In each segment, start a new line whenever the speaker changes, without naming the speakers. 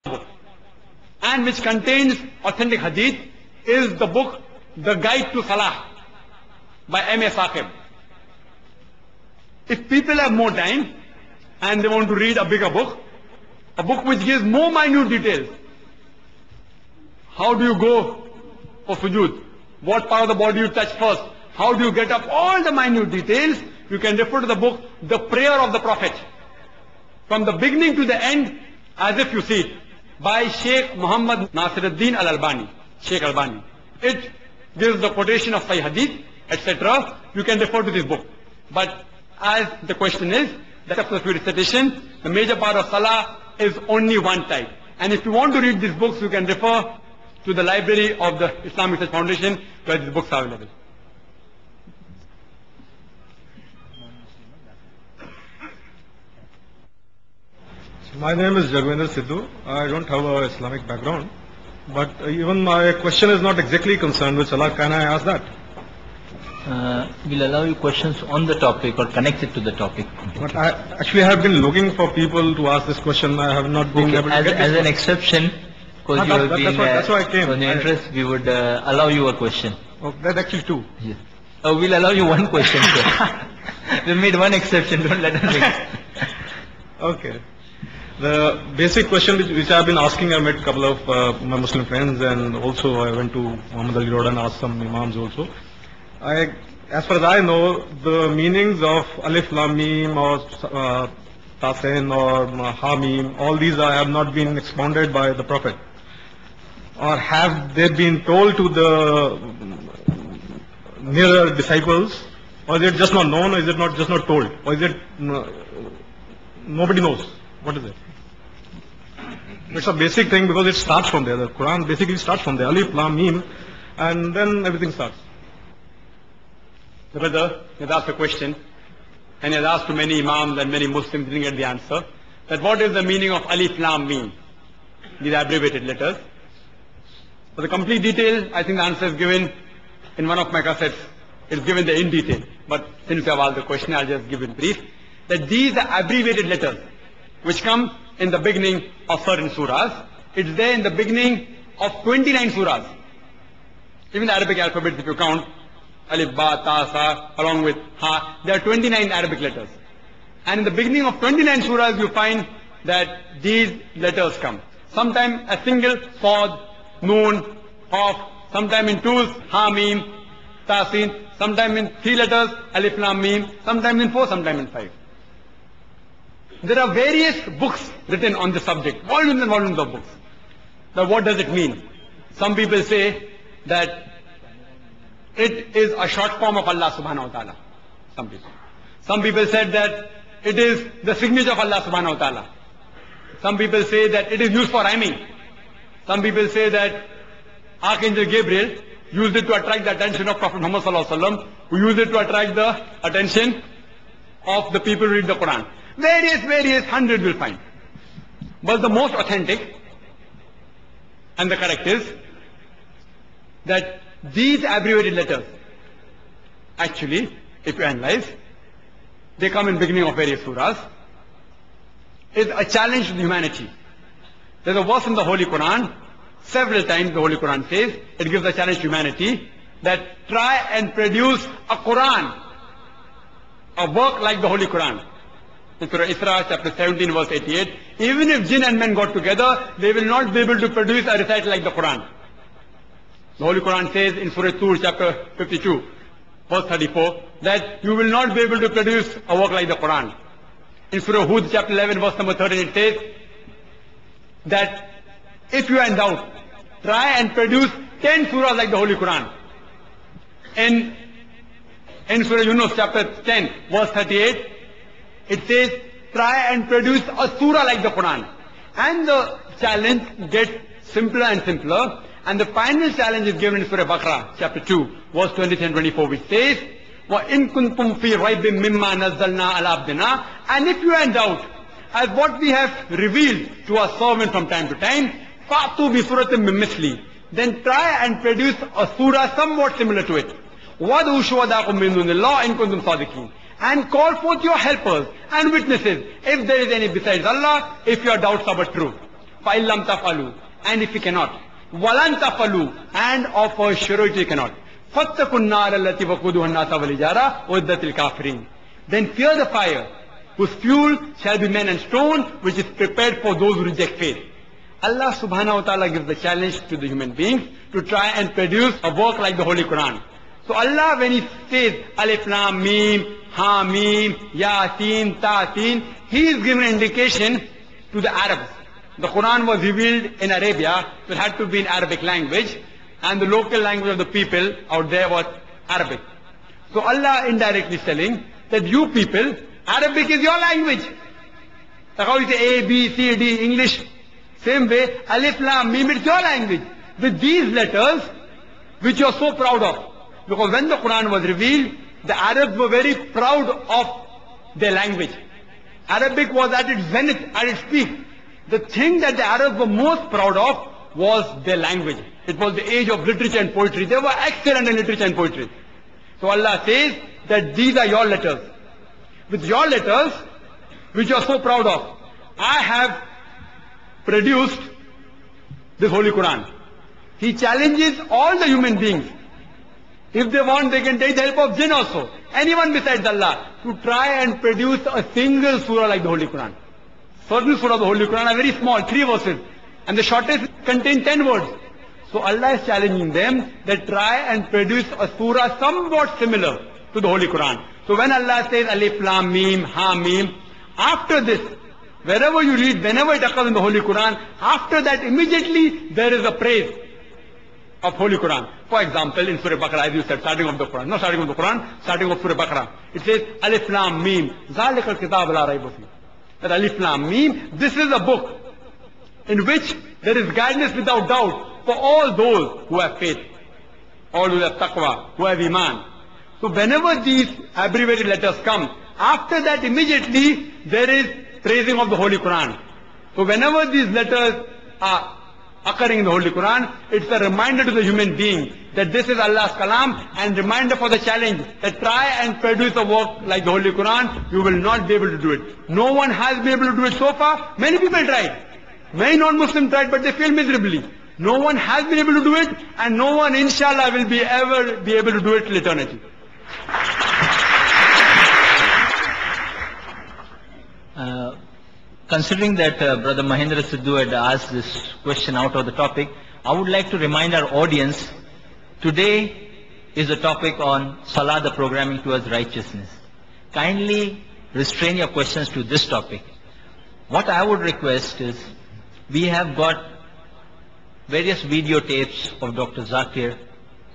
book, and which contains authentic hadith, is the book The Guide to Salah by M.A. Saqib. If people have more time and they want to read a bigger book, a book which gives more minute details, how do you go for sujood? What part of the body you touch first? How do you get up? All the minute details, you can refer to the book, The Prayer of the Prophet. From the beginning to the end, as if you see it, by Sheikh Muhammad Nasiruddin Al-Albani, Sheikh Albani. It gives the quotation of Sahih Hadith, etc. You can refer to this book. But as the question is, that of the recitation, the major part of Salah is only one type. And if you want to read these books, you can refer to the library of the Islamic Research Foundation, where these books are available.
My name is Jagvendra Sidhu. I don't have an Islamic background, but even my question is not exactly concerned with Salah. Can I ask that?
We'll allow you questions on the topic or connected to the topic.
But I actually have been looking for people to ask this question. I have not been able to get
As
this
an exception, because you have been
that's why I came.
on your interest, we would allow you a question.
Oh, that's actually two.
Yes. We'll allow you one question, sir. We made one exception, don't let us make.
Okay. The basic question which I have been asking, I met a couple of my Muslim friends, and also I went to Muhammad Ali Road and asked some imams also. As far as I know, the meanings of Alif Lam Mim or Tasin or Hamim, all these have not been expounded by the Prophet. Or have they been told to the nearer disciples? Or is it just not known, or is it not just not told? Or is it nobody knows? What is it? It's a basic thing because it starts from there. The Quran basically starts from there. Alif Lam Mim, and then everything starts.
The brother has asked a question, and he has asked to many imams and many Muslims, didn't get the answer, that what is the meaning of Alif Lam Mim? These abbreviated letters. For the complete detail, I think the answer is given in one of my cassettes. It's given there in detail. But since you have asked the question, I'll just give it brief. That these are abbreviated letters, which come in the beginning of certain surahs. It's there in the beginning of 29 surahs. Even the Arabic alphabet, if you count, Alif, Ba, Ta, Sa, along with Ha, there are 29 Arabic letters. And in the beginning of 29 surahs, you find that these letters come. Sometimes a single Sad, Noon, Qaf, sometimes in twos, Ha, Mim, Ta, Sin, sometimes in three letters, Alif, Lam, Mim, sometimes in four, sometimes in five. There are various books written on the subject, volumes and volumes of books. Now what does it mean? Some people say that it is a short form of Allah subhanahu wa ta'ala. Some people. Some people said that it is the signature of Allah subhanahu wa ta'ala. Some people say that it is used for rhyming. Some people say that Archangel Gabriel used it to attract the attention of Prophet Muhammad sallallahu alaihi wasallam, who used it to attract the attention of the people who read the Quran. Various hundreds will find. But the most authentic and the correct is that these abbreviated letters, actually, if you analyze, they come in beginning of various surahs, is a challenge to humanity. There's a verse in the Holy Quran, several times the Holy Quran says, it gives a challenge to humanity, that try and produce a Quran, a work like the Holy Quran. In Surah Isra, chapter 17, verse 88, even if jinn and men got together, they will not be able to produce a recital like the Quran. The Holy Quran says in Surah Tur, chapter 52, verse 34, that you will not be able to produce a work like the Quran. In Surah Hud, chapter 11, verse number 13, it says that if you are in doubt, try and produce 10 surahs like the Holy Quran. In Surah Yunus, chapter 10, verse 38, it says, try and produce a surah like the Quran. And the challenge gets simpler and simpler. And the final challenge is given in Surah Baqarah, chapter 2, verse 23 and 24, which says, وَإِن كُنْتُمْ فِي رَيْبٍ مِّمَّا نَزَّلْنَا عَلَى عَبْدِنَا. And if you are in doubt, as what we have revealed to our servant from time to time, فَأْتُوا بِسُورَةٍ مِّن مِّثْلِهِ. Then try and produce a surah somewhat similar to it. وَادْعُوا شُهَدَاءَكُم مِّن دُونِ اللَّهِ إِن كُنتُمْ صَادِقِينَ. And call forth your helpers and witnesses, if there is any besides Allah, if your doubts are but true. فَإِلَّمْ تَفْعَلُوا, and if you cannot, وَلَنْ تَفْعَلُوا, and of a surety you cannot, فَاتَّقُوا النَّارَ الَّتِي وَقُودُهَا النَّاسُ وَالْحِجَارَةُ أُعِدَّتْ لِلْكَافِرِينَ. Then fear the fire, whose fuel shall be men and stone, which is prepared for those who reject faith. Allah subhanahu wa ta'ala gives the challenge to the human beings to try and produce a work like the Holy Quran. So Allah, when He says Alif Lam Mim, Ha Mim, Yasin, Tasin, He is giving an indication to the Arabs. The Quran was revealed in Arabia, so it had to be in Arabic language, and the local language of the people out there was Arabic. So Allah indirectly is telling that you people, Arabic is your language. Like how you say A, B, C, D, English. Same way, Alif Lam Mim, it's your language. With these letters, which you are so proud of. Because when the Quran was revealed, the Arabs were very proud of their language. Arabic was at its zenith, at its peak. The thing that the Arabs were most proud of was their language. It was the age of literature and poetry. They were excellent in literature and poetry. So Allah says that these are your letters. With your letters, which you are so proud of, I have produced this Holy Quran. He challenges all the human beings. If they want, they can take the help of jinn also. Anyone besides Allah, to try and produce a single surah like the Holy Quran. Certain surah of the Holy Quran are very small, 3 verses. And the shortest contain 10 words. So Allah is challenging them that try and produce a surah somewhat similar to the Holy Quran. So when Allah says Alif Lam Mim, Ha Mim, after this, wherever you read, whenever it occurs in the Holy Quran, after that immediately there is a praise of Holy Quran. For example, in Surah Baqarah, as you said, starting of the Quran, not starting of the Quran, starting of Surah Baqarah, it says Alif Lam Mim, ذَلِكَ الْكِتَابُ لَا رَيْبَ فِيهِ. That Alif Lam Mim, this is a book in which there is guidance without doubt for all those who have faith, all who have taqwa, who have iman. So whenever these abbreviated letters come, after that immediately there is praising of the Holy Quran. So whenever these letters are occurring in the Holy Quran, it's a reminder to the human being that this is Allah's kalam, and reminder for the challenge that try and produce a work like the Holy Quran, you will not be able to do it. No one has been able to do it so far. Many people tried. Many non-Muslims tried, but they failed miserably. No one has been able to do it, and no one inshallah will ever be able to do it till eternity.
Considering that Brother Mahendra Sidhu had asked this question out of the topic, I would like to remind our audience, today is the topic on Salah, the programming towards righteousness. Kindly restrain your questions to this topic. What I would request is, we have got various videotapes of Dr. Zakir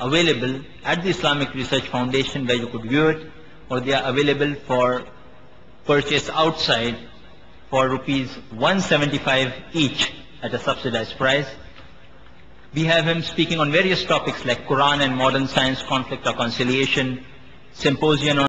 available at the Islamic Research Foundation where you could view it, or they are available for purchase outside for rupees 175 each at a subsidized price. We have him speaking on various topics like Quran and modern science, conflict or conciliation, symposium on